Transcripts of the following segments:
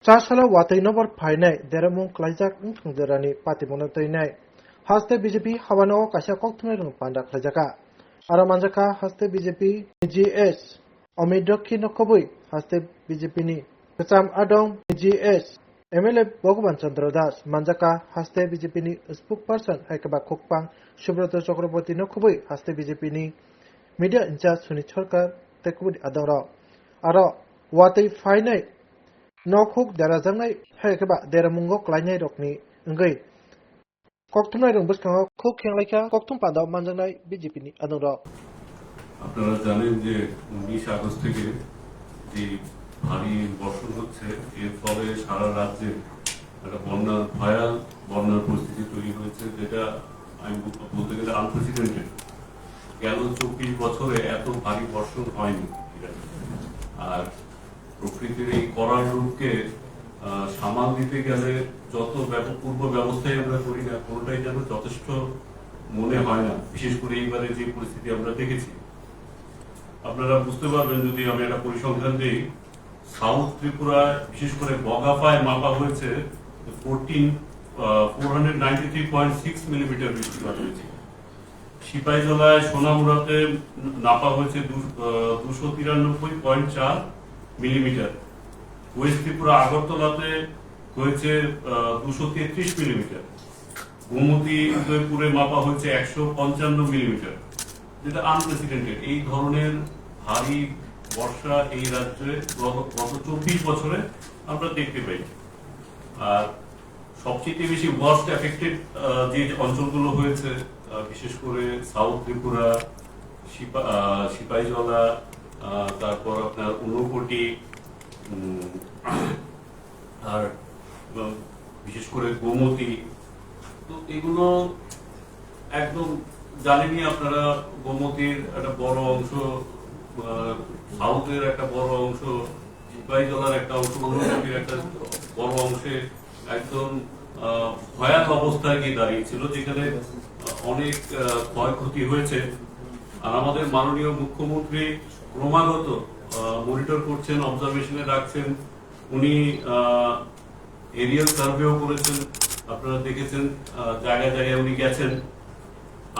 चासला वातै नबर फाइनाय देरामुं क्लाइजाक थंदेरानि पातिमोनो तैनाय हास्ते BJP हावानो Kasa कक्थुनाय रं panda क्लाइजाका आरो मानजाका हास्ते BJP GS Amit दक्षी नखबुई हास्ते BJP नि गचाम आदं GS MLA भगवान चंद्र दास मानजाका हास्ते बीजेपी नि स्पोक पर्सन हाइकबा खोकपां सुब्रत चक्रवर्ती नखबुई हास्ते बीजेपी नि मीडिया इंचार्ज सुनीत सरकार तेकुबुदी आदंग आरो वातै फाइनाय नखुक देराजांनाय हायकेबा देरामुंगो क्लाइनाय रकनि अंगै कक्थुमनाय रं बसखाङाव खुक खेंलायखा कक्थुम पादाव मानजांनाय बीजेपी नि आदंग আপনারা জানেন যে 19 আগস্ট থেকে যে ভারী বর্ষণ হচ্ছে এর ফলে সারা রাজ্যে একটা ভয়াল বন্যার পরিস্থিতি তৈরি হয়েছে, যেটা আমি বলতে গেলে আনপ্রেসিডেন্টেড। গেল 24 বছরে এত ভারী বর্ষণ হয়নি। আর প্রকৃতির এই করার রূপকে সামাল দিতে গেলে যত পূর্ব ব্যবস্থায় আমরা করি না, কোনোটাই যেন যথেষ্ট মনে হয় না। বিশেষ করে এইবারে যে পরিস্থিতি আমরা দেখেছি, আপনারা বুঝতে পারবেন যদি আমি একটা পরিসংখ্যান দিই। সাউথ ত্রিপুরায় বিশেষ করে বগাফায় মাপা হয়েছে 493.6 মিলিমিটার বৃষ্টিপাত হয়েছে। সিপাহীজলায় সোনামুড়াতে নাপা হয়েছে 293.4 মিলিমিটার। ওয়েস্ট ত্রিপুরা আগরতলাতে হয়েছে 233 মিলিমিটার। গোমতী উদয়পুরে মাপা হয়েছে 155 মিলিমিটার, যেটা আনপ্রেসিডেন্টেড। এই ধরনের ভারী বর্ষা এই রাজ্যে গত 24 বছরে আমরা দেখতে পাই। আর সবচেয়ে বেশি ওয়ার্স্ট এফেক্টেড যে অঞ্চলগুলো হয়েছে, বিশেষ করে সাউথ ত্রিপুরা, সিপাহীজলা, তারপর আপনার ঊনকোটি, আর বিশেষ করে গোমতী। তো এগুলো একদম জানেনই আপনারা, গোমতীর একটা বড় অংশ, সাউথের একটা বড় অংশ, সিপাহীজলার একটা অংশ, ঊনকোটির একটা বড় অংশে একদম ভয়াবহ অবস্থায় গিয়ে দাঁড়িয়েছিল, যেখানে অনেক ক্ষয়ক্ষতি হয়েছে। আর আমাদের মাননীয় মুখ্যমন্ত্রী ক্রমাগত মনিটর করছেন, অবজারভেশনে রাখছেন। উনি এরিয়াল সার্ভেও করেছেন, আপনারা দেখেছেন, জায়গায় জায়গায় উনি গেছেন।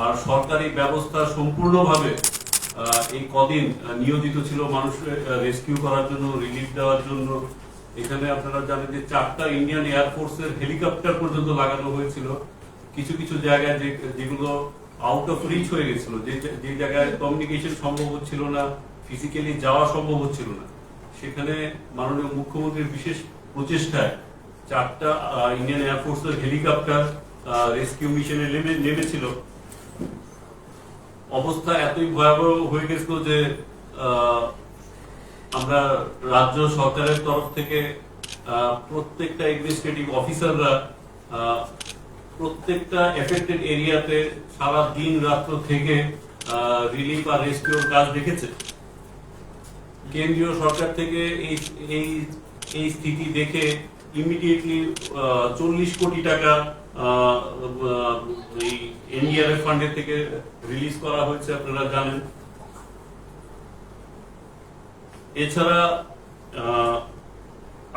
আর সরকারি ব্যবস্থা সম্পূর্ণভাবে এই কদিন নিয়োজিত ছিল মানুষের রেস্কিউ করার জন্য, রিলিফ দেওয়ার জন্য। এখানে আপনারা জানেন যে 4টা ইন্ডিয়ান এয়ারফোর্সের হেলিকপ্টার পর্যন্ত লাগানো হয়েছিল কিছু কিছু জায়গায়, যেগুলো আউট অফ রিচ হয়ে গেছিল, যে জায়গায় কমিউনিকেশন সম্ভব হচ্ছিল না, ফিজিক্যালি যাওয়া সম্ভব হচ্ছিল না। সেখানে মাননীয় মুখ্যমন্ত্রীর বিশেষ প্রচেষ্টায় 4টা ইন্ডিয়ান এয়ারফোর্সের হেলিকপ্টার রেস্কিউ মিশনে নেমেছিল। অবস্থা এতই ভয়াবহ হয়ে গেছিল যে আমরা রাজ্য সরকারের তরফ থেকে প্রত্যেকটা এডমিনিস্ট্রেটিভ অফিসাররা প্রত্যেকটা এফেক্টেড এরিয়াতে সারা দিন রাত্র থেকে রিলিফ আর রেস্কিউর কাজ দেখেছে। কেন্দ্রীয় সরকার থেকে এই স্থিতি দেখে ইমিডিয়েটলি 40 কোটি টাকা এই এনডিআরএফ ফান্ডের থেকে রিলিজ করা হয়েছে, আপনারা জানেন। এছাড়া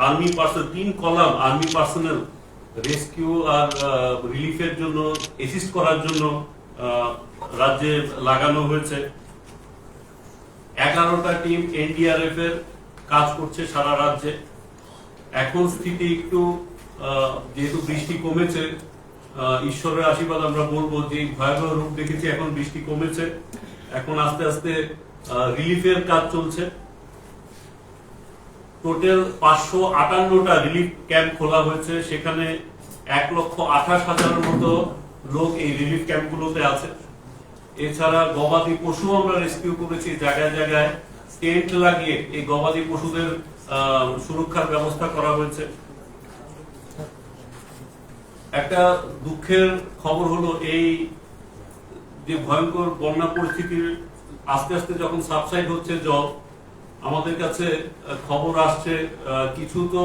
army person 3 column army personnel rescue আর রিলিফের জন্য, অ্যাসিস্ট করার জন্য রাজ্যে লাগানো হয়েছে। 11টা টিম এনডিআরএফ এর কাজ করছে সারা রাজ্যে। এখন স্থিতি একটু, যেহেতু বৃষ্টি কমেছে, ঈশ্বরের আশীর্বাদ আমরা বলবো যে ভয়াবহ রূপ দেখেছি, এখন বৃষ্টি কমেছে। এখন আস্তে আস্তে রিলিফের কাজ চলছে। টোটাল 558টা রিলিফ ক্যাম্প খোলা হয়েছে, সেখানে 1,28,000 মতো লোক এই রিলিফ ক্যাম্পগুলোতে আছে। এছাড়া গবাদি পশু আমরা রেস্কিউ করেছি, জায়গায় জায়গায় টেন্ট লাগিয়ে এই গবাদি পশুদের সুরক্ষার ব্যবস্থা করা হয়েছে। একটা দুঃখের খবর হলো, এই যে ভয়ঙ্কর বন্যা পরিস্থিতির আস্তে আস্তে যখন সাবসাইড হচ্ছে জল, আমাদের কাছে খবর আসছে কিছু তো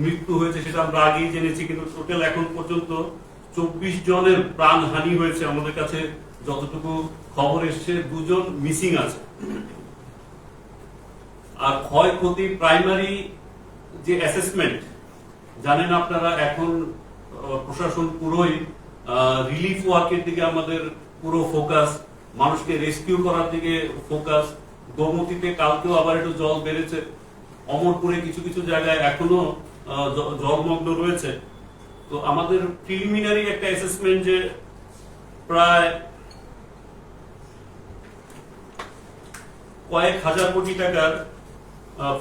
মৃত্যু হয়েছে, সেটা আমরা আগেই জেনেছি, কিন্তু টোটাল এখন পর্যন্ত 24 জনের প্রাণহানি হয়েছে। আমাদের কাছে যতটুকু খবর এসছে, 2 জন মিসিং আছে। আর ক্ষয়ক্ষতি প্রাইমারি যে অ্যাসেসমেন্ট জানেন আপনারা এখন প্রশাসন পুরোই রিলিফ ওয়ার্কের দিকে আমাদের পুরো ফোকাস, মানুষকে রেস্কিউ করার দিকে ফোকাস। গোমতীতে কালকেও আবার একটু জল বেড়েছে, অমরপুরে কিছু কিছু জায়গায় এখনো জলমগ্ন রয়েছে। তো আমাদের প্রিলিমিনারি একটা অ্যাসেসমেন্ট যে প্রায় কয়েক হাজার কোটি টাকার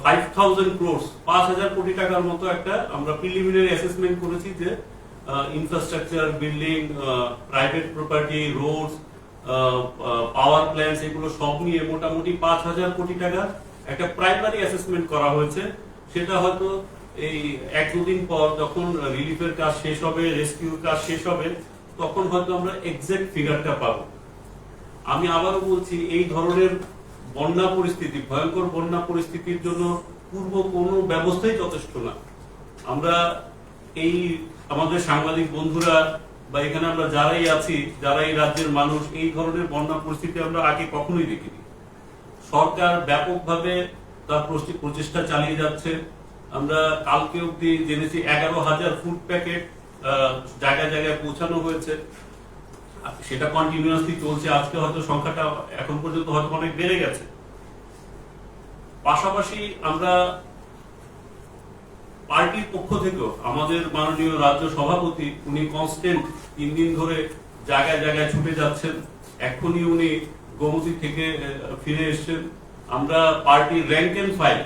5,000 crores 5,000 কোটি টাকার মতো একটা আমরা প্রিলিমিনারি অ্যাসেসমেন্ট করেছি যে infrastructure, building, private property, roads, power plants, এগুলো সব নিয়ে মোটামুটি 5,000 কোটি টাকা একটা প্রাইমারি অ্যাসেসমেন্ট করা হয়েছে। সেটা হয়তো এই 1-2 দিন পর যখন রিলিফের কাজ শেষ হবে, রেস্কিউর কাজ শেষ হবে, তখন হয়তো আমরা এক্সাক্ট ফিগারটা পাবো। আমি আবারও বলছি, এই ধরনের বন্যা পরিস্থিতি, ভয়ঙ্কর বন্যা পরিস্থিতির জন্য পূর্ব কোনো ব্যবস্থাই যথেষ্ট না। আমরা এই আমাদের সাংবাদিক বন্ধুরা বা এখানে আমরা যারাই আছি, যারা এই রাজ্যের মানুষ, এই ধরনের বন্যা পরিস্থিতি আমরা আগে কখনোই দেখিনি। সরকার ব্যাপকভাবে তার প্রচেষ্টা চালিয়ে যাচ্ছে। আমরা কালকে অব্দি জেনেছি 11,000 ফুড প্যাকেট জায়গায় জায়গায় পৌঁছানো হয়েছে। সেটা কন্টিনিউয়াসলি চলছে। আজকে হয়তো সংখ্যাটা এখন পর্যন্ত হয়তো অনেক বেড়ে গেছে। পাশাপাশি আমরা পার্টির পক্ষ থেকেও আমাদের মাননীয় রাজ্য সভাপতি, উনি কনস্ট্যান্ট 3 দিন ধরে জায়গায় জায়গায় ছুটে যাচ্ছেন। এখনই উনি গোমতী থেকে ফিরে এসেছেন। আমরা পার্টির র্যাঙ্ক এন্ড ফাইল,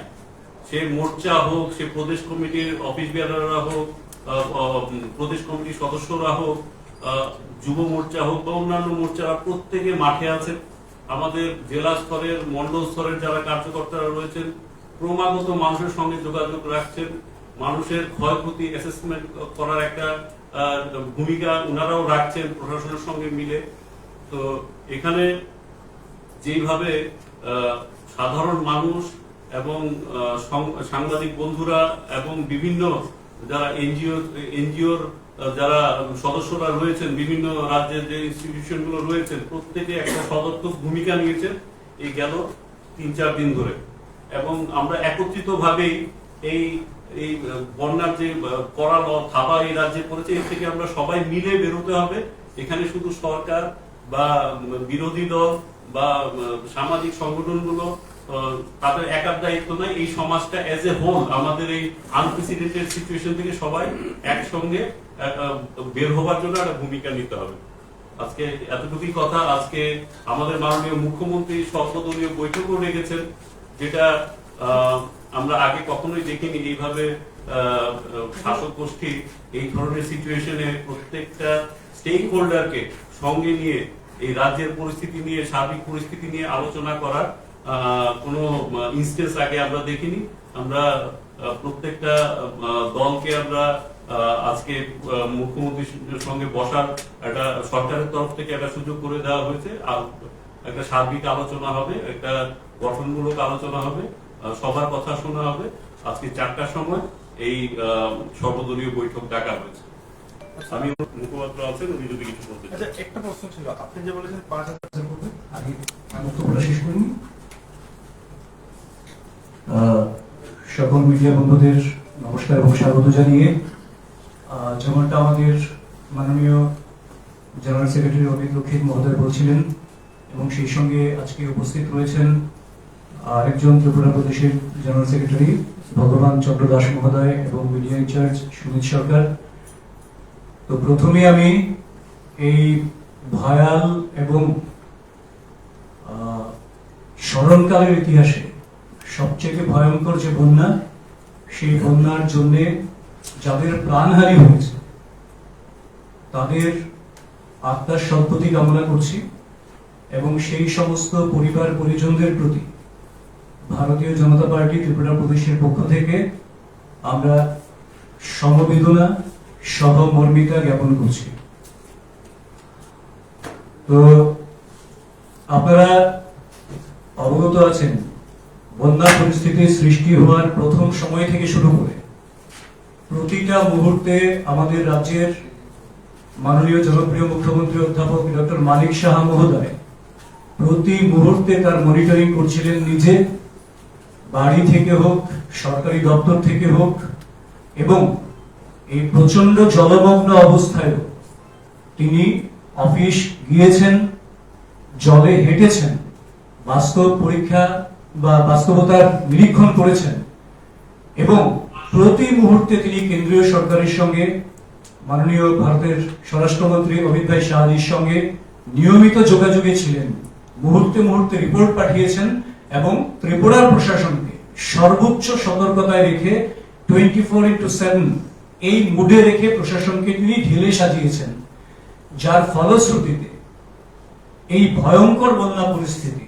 সে মোর্চা হোক, সে প্রদেশ কমিটির অফিস বেয়ারাররা হোক, প্রদেশ কমিটির সদস্যরা হোক, যুব মোর্চা হোক বা অন্যান্য মোর্চারা, প্রত্যেকে মাঠে আছেন। আমাদের জেলা স্তরের, মন্ডল স্তরের যারা কার্যকর্তারা রয়েছেন ক্রমাগত মানুষের সঙ্গে যোগাযোগ রাখছেন। মানুষের ক্ষয়ক্ষতি অ্যাসেসমেন্ট করার একটা ভূমিকা ওনারাও রাখছেন প্রশাসনের সঙ্গে মিলে। তো এখানে যেভাবে সাধারণ মানুষ এবং সাংবাদিক বন্ধুরা এবং বিভিন্ন যারা এনজিওর যারা সদস্যরা রয়েছেন, বিভিন্ন রাজ্যের যে ইনস্টিটিউশন গুলো রয়েছেন, প্রত্যেকে একটা সদর্থক ভূমিকা নিয়েছেন এই গেল 3-4 দিন ধরে। এবং আমরা একত্রিত ভাবেই এই বন্যার যে করাল থাবা এই রাজ্যে পড়েছে, এর থেকে আমরা সবাই মিলে বেরোতে হবে। এখানে শুধু সরকার বা বিরোধী দল বা সামাজিক সংগঠনগুলো তাদের একার দায়িত্ব নয়। এই সমাজটা এজ এ হোল আমাদের এই আনপ্রেসিডেন্টেড সিচুয়েশন থেকে সবাই একসঙ্গে বের হবার জন্য একটা ভূমিকা নিতে হবে। আজকে এতটুকুই কথা। আজকে আমাদের মাননীয় মুখ্যমন্ত্রী সর্বদলীয় বৈঠকও রেখেছেন, যেটা আমরা আগে কখনোই দেখিনি। এইভাবে শাসক গোষ্ঠী এই ধরনের সিচুয়েশনে প্রত্যেকটা স্টেক হোল্ডারকে সঙ্গে নিয়ে এই রাজ্যের পরিস্থিতি নিয়ে, সার্বিক পরিস্থিতি নিয়ে আলোচনা করার কোনো ইনস্টেন্স আগে আমরা দেখিনি। আমরা প্রত্যেকটা দলকে আমরা আজকে মুখ্যমন্ত্রীর সঙ্গে বসার একটা সরকারের তরফ থেকে একটা সুযোগ করে দেওয়া হয়েছে। একটা সার্বিক আলোচনা হবে, একটা গঠনমূলক আলোচনা হবে, সবার কথা শোনা হবে। আজকে 4টার সময় এই সর্বদলীয় বৈঠক ডাকা হয়েছে। আমি মুখপাত্র আছেন, উনি যদি কিছু বলতে চান। একটা প্রশ্ন ছিল, আপনি যে বলেছেন 5,000 করবেন, আগে বক্তব্যটা শেষ করিনি। সকল মিডিয়া বন্ধুদের নমস্কার এবং স্বাগত জানিয়ে, যেমনটা আমাদের মাননীয় জেনারেল সেক্রেটারি অমিত রক্ষিত মহোদয় বলছিলেন, এবং সেই সঙ্গে আজকে উপস্থিত রয়েছেন আরেকজন ত্রিপুরা প্রদেশের জেনারেল সেক্রেটারি ভগবান চন্দ্র দাস মহোদয় এবং মিডিয়া ইনচার্জ সুমিত সরকার। তো প্রথমে আমি এই ভয়াল এবং স্মরণকালের ইতিহাসে সবচেয়ে ভয়ঙ্কর যে বন্যা, সেই বন্যার জন্য যাদের প্রাণহানি হয়েছে তাদের আত্মার সদ্গতি কামনা করছি, এবং সেই সমস্ত পরিবার পরিজনদের প্রতি ভারতীয় জনতা পার্টি ত্রিপুরা প্রদেশের পক্ষ থেকে আমরা সমবেদনা সহমর্মিতা জ্ঞাপন করছি। তো আপনারা অবগত আছেন, বন্যা পরিস্থিতির সৃষ্টি হওয়ার প্রথম সময় থেকে শুরু করে প্রতিটা মুহূর্তে আমাদের রাজ্যের মাননীয় জনপ্রিয় মুখ্যমন্ত্রী অধ্যাপক ডক্টর মানিক সাহা মহোদয় প্রতি মুহূর্তে তার মনিটরিং করছিলেন, নিজে বাড়ি থেকে হোক, সরকারি দপ্তর থেকে হোক, এবং এই প্রচন্ড জলমগ্ন অবস্থায় তিনি অফিস গিয়েছেন, জলে হেঁটেছেন, বাস্তব পরীক্ষা বা বাস্তবতার নিরীক্ষণ করেছেন এবং প্রতি মুহূর্তে তিনি কেন্দ্রীয় সরকারের সঙ্গে, মাননীয় ভারতের স্বরাষ্ট্রমন্ত্রী অমিত ভাই শাহজির সঙ্গে নিয়মিত যোগাযোগে ছিলেন। মুহূর্তে মুহূর্তে রিপোর্ট পাঠিয়েছেন এবং ত্রিপুরার প্রশাসনকে সর্বোচ্চ সতর্কতায় রেখে 24/7 এই মুডে রেখে প্রশাসনকে তিনি ঢেলে সাজিয়েছেন, যার ফলশ্রুতিতে এই ভয়ঙ্কর বন্যা পরিস্থিতি,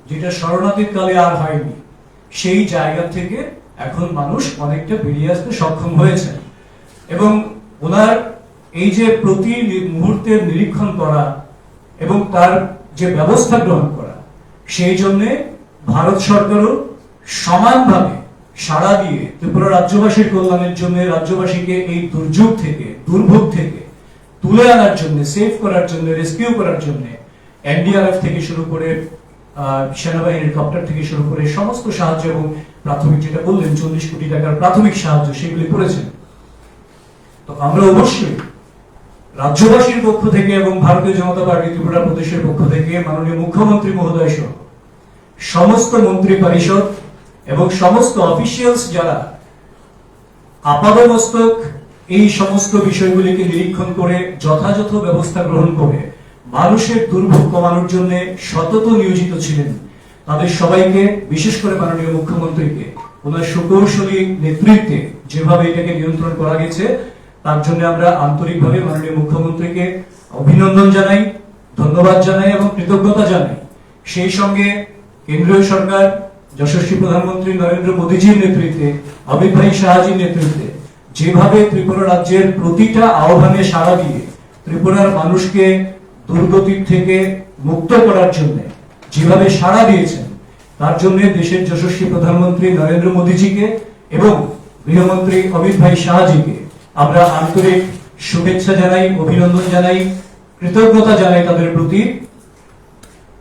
যেটা শরণার্থীর কালে আর হয়নি, সেই জায়গা থেকে এখন মানুষ অনেকটা বেরিয়ে আসতে সক্ষম হয়েছে। এবং ওনার এই যে প্রতি মুহূর্তের নিরীক্ষণ করা এবং তার যে ব্যবস্থা গ্রহণ করা, সেই জন্য ভারত সরকারও সমানভাবে সাড়া দিয়ে ত্রিপুরা রাজ্যবাসীর কল্যাণের জন্য, রাজ্যবাসীকে এই দুর্যোগ থেকে, দুর্ভোগ থেকে তুলে আনার জন্য, সেভ করার জন্য, রেস্কিউ করার জন্য এনডিআরএফ থেকে শুরু করে সেনাবাহিনীর হেলিকপ্টার থেকে শুরু করে সমস্ত সাহায্য এবং প্রাথমিক, যেটা বললেন 40 কোটি টাকার প্রাথমিক সাহায্য, সেগুলি করেছেন। তো আমরা অবশ্যই রাজ্যবাসীর পক্ষ থেকে এবং ভারতীয় জনতা পার্টি ত্রিপুরা প্রদেশের পক্ষ থেকে মাননীয় মুখ্যমন্ত্রী মহোদয় সহ সমস্ত মন্ত্রী পরিষদ এবং সমস্ত অফিসিয়ালস যারা আপাদমস্তক এই সমস্ত বিষয়গুলিকে নিরীক্ষণ করে যথাযথ ব্যবস্থা গ্রহণ করে মানুষের দুর্ভোগ কমানোর জন্য সতত নিয়োজিত ছিলেন, তাদের সবাইকে, বিশেষ করে মাননীয় মুখ্যমন্ত্রীকে ওনার সুকৌশলী নেতৃত্বে যেভাবে এটাকে নিয়ন্ত্রণ করা গেছে, তার জন্য আমরা আন্তরিকভাবে মাননীয় মুখ্যমন্ত্রীকে অভিনন্দন জানাই, ধন্যবাদ জানাই এবং কৃতজ্ঞতা জানাই। সেই সঙ্গে কেন্দ্রীয় সরকার, যশস্বী প্রধানমন্ত্রী নরেন্দ্র মোদীজির নেতৃত্বে, অমিত ভাই শাহজির নেতৃত্বে যেভাবে ত্রিপুরা রাজ্যের প্রতিটা আহ্বানে সাড়া দিয়ে ত্রিপুরার মানুষকে দুর্গতির থেকে মুক্ত করার জন্য যেভাবে সাড়া দিয়েছেন, তার জন্য দেশের যশস্বী প্রধানমন্ত্রী নরেন্দ্র মোদীজিকে এবং গৃহমন্ত্রী অমিত ভাই শাহজিকে আমরা আন্তরিক শুভেচ্ছা জানাই, অভিনন্দন জানাই, কৃতজ্ঞতা জানাই তাদের প্রতি।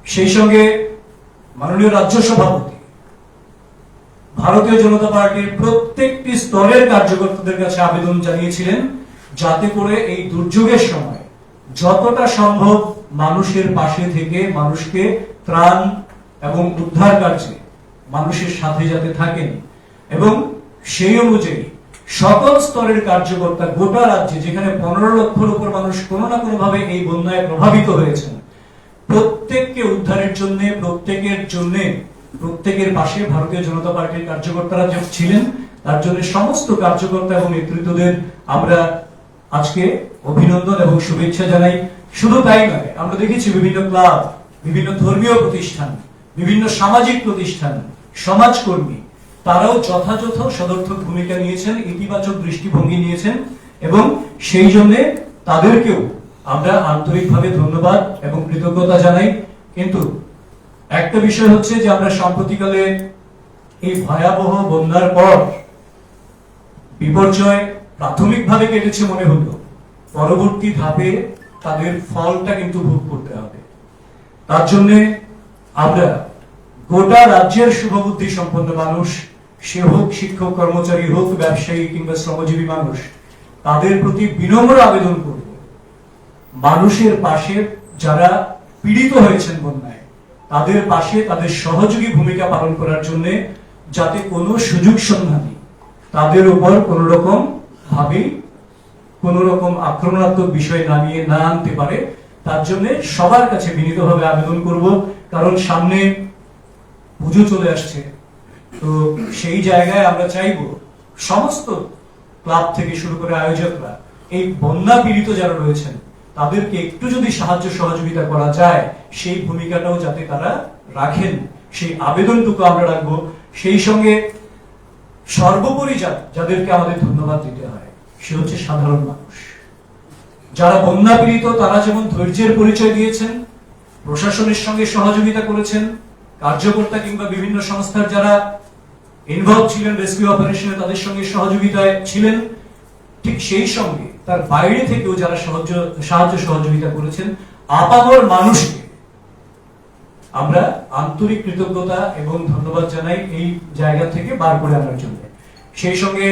সেই সঙ্গে মাননীয় রাজ্য সভাপতি ভারতীয় জনতা পার্টির প্রত্যেকটি স্তরের কার্যকর্তাদের কাছে আবেদন জানিয়েছিলেন যাতে করে এই দুর্যোগের সময় যতটা সম্ভব মানুষের পাশে থেকে মানুষকে ত্রাণ এবং উদ্ধার কার্যে মানুষের সাথে যাতে থাকেন এবং সেই অনুযায়ী সকল স্তরের কার্যকর্তা গোটা রাজ্যে, যেখানে 15 লক্ষের উপর মানুষ কোনো না কোনো ভাবে এই বন্যায় প্রভাবিত হয়েছেন, প্রত্যেককে উদ্ধারের জন্য, প্রত্যেকের পাশে ভারতীয় জনতা পার্টির কার্যকর্তারা যে ছিলেন, তার জন্য সমস্ত কার্যকর্তা এবং নেতৃত্বদের আমরা আজকে অভিনন্দন এবং শুভেচ্ছা জানাই। শুধু তাই নয়, আমরা দেখেছি বিভিন্ন ক্লাব, বিভিন্ন ধর্মীয় প্রতিষ্ঠান, বিভিন্ন সামাজিক প্রতিষ্ঠান, সমাজকর্মী, তারাও যথাযথ সদর্থক ভূমিকা নিয়েছেন, ইতিবাচক দৃষ্টিভঙ্গি নিয়েছেন এবং সেই জন্য তাদেরকেও আমরা আন্তরিকভাবে ধন্যবাদ এবং কৃতজ্ঞতা জানাই। কিন্তু একটা বিষয় হচ্ছে যে আমরা সাম্প্রতিককালে এই ভয়াবহ বন্যার পর বিপর্যয় প্রাথমিকভাবে কেটেছে মনে হলো, পরবর্তী ধাপে তাদের ফলটা কিন্তু ভোগ করতে হবে। তার জন্য আমরা গোটা রাজ্যের শুভবুদ্ধি সম্পন্ন মানুষ, সে হোক শিক্ষক, কর্মচারী হোক, ব্যবসায়ী কিংবা শ্রমজীবী মানুষ, তাদের প্রতি বিনম্র আবেদন করব, মানুষের পাশে যারা পীড়িত হয়েছেন বন্যায়, তাদের পাশে তাদের সহযোগী ভূমিকা পালন করার জন্য যাতে কোনো সুযোগ সন্ধানী তাদের উপর কোন রকম ভাবে কোন রকম আক্রমণাত্মক বিষয় নামিয়ে না আনতে পারে, তার জন্য সবার কাছে বিনীতভাবে আবেদন করব। কারণ সামনে পুজো চলে আসছে, তো সেই জায়গায় আমরা চাইব সমস্ত ক্লাব থেকে শুরু করে আয়োজকরা এই বন্যা পীড়িত যারা রয়েছেন তাদেরকে একটু যদি সাহায্য সহযোগিতা করা যায়, সেই ভূমিকাটাও যাতে তারা রাখেন, সেই আবেদনটুকু আমরা রাখবো। সেই সঙ্গে সর্বোপরি যাদেরকে আমাদের ধন্যবাদ দিতে হয়, সে হচ্ছে সাধারণ মানুষ যারা বন্যা পীড়িত। তারা যেমন ধৈর্যের পরিচয় দিয়েছেন, প্রশাসনের সঙ্গে সহযোগিতা করেছেন, কার্যকর্তা কিংবা বিভিন্ন সংস্থার যারা ইনভলভ ছিলেন রেস্কিউ অপারেশনে তাদের সঙ্গে সহযোগিতায় ছিলেন, ঠিক সেই সঙ্গে তার বাইরে থেকেও যারা সাহায্য সহযোগিতা করেছেন, আপামর মানুষকে আমরা আন্তরিক কৃতজ্ঞতা এবং ধন্যবাদ জানাই এই জায়গা থেকে বার করে আনার জন্য। সেই সঙ্গে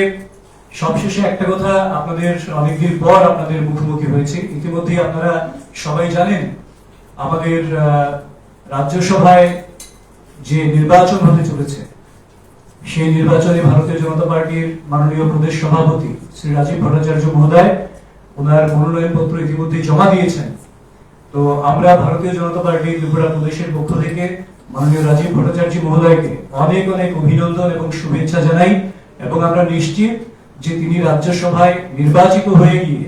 সবশেষে একটা কথা, আপনাদের অনেকদিন পর আপনাদের মুখোমুখি হয়েছে। ইতিমধ্যেই আপনারা সবাই জানেন আমাদের রাজ্যসভায় যে নির্বাচন হতে চলেছে, সেই নির্বাচনে ভারতীয় জনতা পার্টির মাননীয় প্রদেশ সভাপতি শ্রী রাজীব ভট্টাচার্য মহোদয় ওনার মনোনয়নপত্র ইতিমধ্যেই জমা দিয়েছেন। তো আমরা ভারতীয় জনতা পার্টি ত্রিপুরা প্রদেশের পক্ষ থেকে মাননীয় রাজীব ভট্টাচার্য মহোদয়কে অনেক অনেক অভিনন্দন এবং শুভেচ্ছা জানাই, এবং আমরা নিশ্চিত যে তিনি রাজ্যসভায় নির্বাচিত হয়ে গিয়ে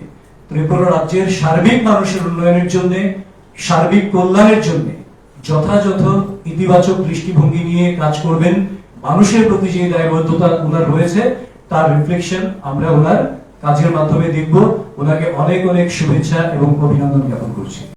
ত্রিপুরা রাজ্যের সার্বিক মানুষের উন্নয়নের জন্য, সার্বিক কল্যাণের জন্য যথাযথ ইতিবাচক দৃষ্টিভঙ্গি নিয়ে কাজ করবেন। মানুষের প্রতি যে দায়বদ্ধতা ওনার রয়েছে তার রিফ্লেকশন আমরা ওনার কাজের মাধ্যমে দেখব। ওনাকে অনেক অনেক শুভেচ্ছা এবং অভিনন্দন জ্ঞাপন করছি।